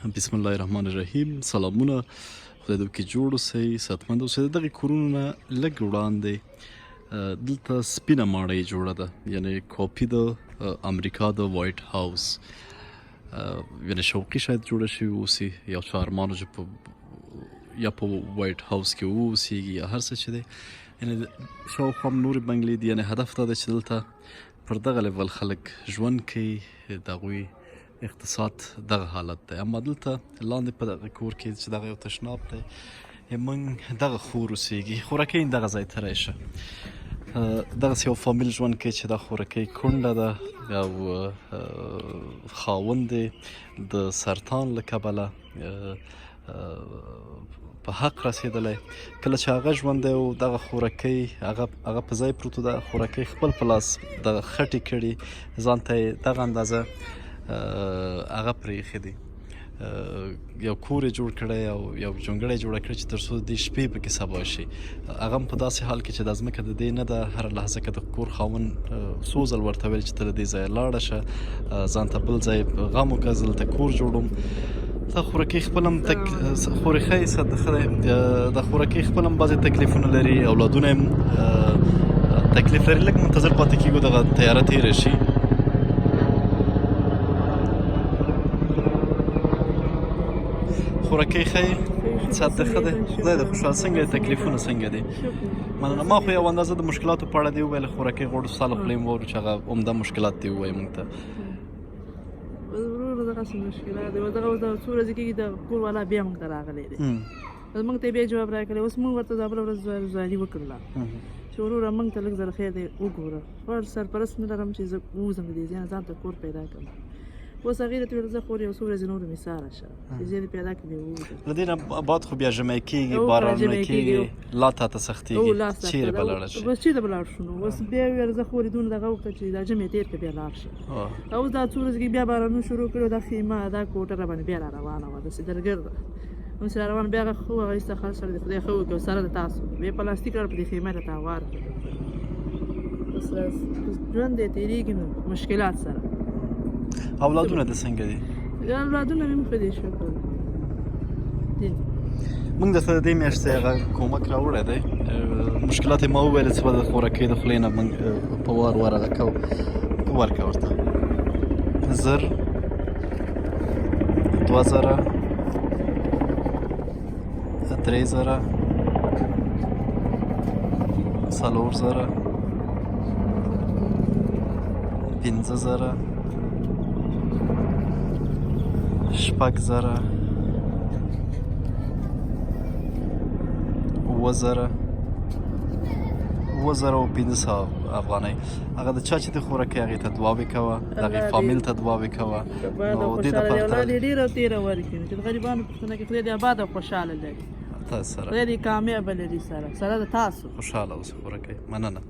بسم الله الرحمن الرحیم. سلامونه، خدای دې وکړي جوړ اوسئ، صحتمند اوسئ. د دغې کورونو نه لږ وړاندې دلته سپینه ماڼۍ جوړه ده، یعنې کاپي د امریکا د وایټ هاوس، یعنې شوقي شاید جوړه شوې اوسي، یو چا ارمان و چې په یا په وایټ هاوس کې واوسیږي یا هر څه چې دی، یعنې شاوخوا نورې بنګلې دي. یعنې هدف دا دی چې دلته پر دغه لیول خلک ژوند کوي، د هغوی اقتصاد دغه حالت دی. اما دلته لاندې په دغه کور کې چې دغه یو تشناب دی، موږ دغه خور اوسیږي. خورکۍ دغه ځای ته راشه، دغسې یو فامیل ژوند کوي چې دا خورکۍ کونډه ده او خاوند د سرطان له کبله په حق رسېدلی. کله چې هغه ژوندی و، دغه خورکۍ هغه په ځای پروت و، دغه خورکۍ خپل په لاس دغه خټې کړي، ځان ته یې دغه اندازه هغه پرېښي دي، یو کور یې جوړ کړی او یو جونګړه یې جوړه کړې چې تر څو د دې شپې پکې سبا شي. هغه هم په داسې حال کې چې دا ځمکه د دې نه ده، هره لحظه که د کور خاوند څو ځل ورته ویل چې ته له دې ځایه لاړه شه، ځان ته بل ځای غم وکړه، زه دلته کور جوړوم. دا خورکۍ خپل هم د خورکۍ خپل هم بعضې تکلیفونه لري، اولادونه هم تکلیف لري. لږ منتظر پاتې کېږو دغه تیاره تېره شي. خورکۍ ښایي ساعت ښه دی، خدای دې خوشحال. څنګه دی تکلیفونه څنګه دي؟ مننه. ما خو یو اندازه د مشکلاتو په اړه دې وویل، خورکۍ غواړو ستا له خولې مې واورو چې هغه عمده مشکلات دې ووایي موږ ته. ورور دغسې مشکلات دی، دغه اوس څو ورځې کېږي د کور والا بیا موږ ته راغلی دی، موږ ته یې بیا جواب راکړی. اوس موږ ورته دا بله ورځ ځواني وکړله چې وروره موږ ته لږ زر خیر دی وګوره، خو سرپرست نه لرم چې زه ووځم د دې ځای نه، ځان ته کور پیدا کړم. اوس هغې راته ویل زه خور یو څو ورځې نور مې ساره شه چې ځای دې پیدا کړي ووځم. له دې نه بعد خو بیا ژمی کېږي، بارانونه کېږي، لا تا ته سختېږي، چېرې به لاړه شي؟ بس چېرته به لاړ شو نو. اوس بیا یې ویل زه خور یې دونه دغه وکړه چې دا ژمی تېر کړه بیا لاړ شه. اوس دا څو ورځې کې بیا بارانونه شروع کړي، دا خیمه دا کوټه راباندې بیا را روانه وه، داسې درګرده اوس را روانه. بیا هغه خو هغه ایسته خال سره د خدای ښه وکړي او سره د تاسو بیا پلاستیک راړه په دې خیمه راته هوار کړه. اوس ژوند دی تېرېږي نو مشکلات سره. اولادونه دې څنګه دي؟ اولادونه مې ښه دي شکر دي. موږ درته د دې میاشتې هغه کومک راوړی دی، مشکلات یې ما وویل چې به د خورکۍ د خولې نه موږ په وار وار هغه کوو. ورکړه ورته 1000 2000 3000 4000 5000 6000 7000 او 500 افغانۍ. هغه د چا چې د خورکۍ هغې ته دعاوې کوه، د هغې فامیل ته دعاوې کوه. نو دې دپاره اولاد یې ډېره تېره ورکړي چې د غریبانو پوښتنه کې خدای دې اباد او خوشحاله لري، تاسو سره خدای دې کامیابه لري، سره د تاسو خوشحاله اوسه خورکۍ. مننه.